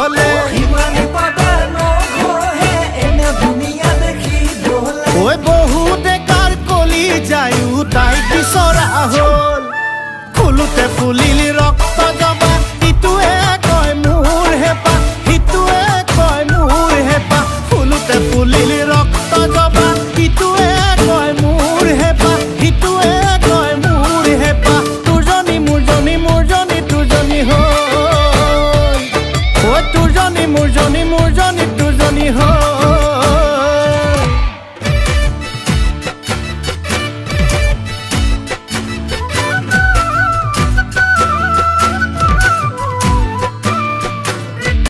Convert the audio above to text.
হলে ওই বহুতে কাৰ কলি যায়ও তাই বিচৰা হল ফুলুতে ফুলিলি ৰক্ত জবা ইটোৱে কয় মোৰ হেপা সিটোৱে কয় মোৰ হেপা ফুলুতে ফুলিলি ৰক্ত জবা ইটোৱে কয় মোৰ হেপা সিটোৱে কয় মোৰ হেপা তোৰজনী মোৰজনী মোৰজনী তোৰজনী হ'ল ঐ তোৰজনী মোৰজনী মোৰজনী তোৰজনী হ'ল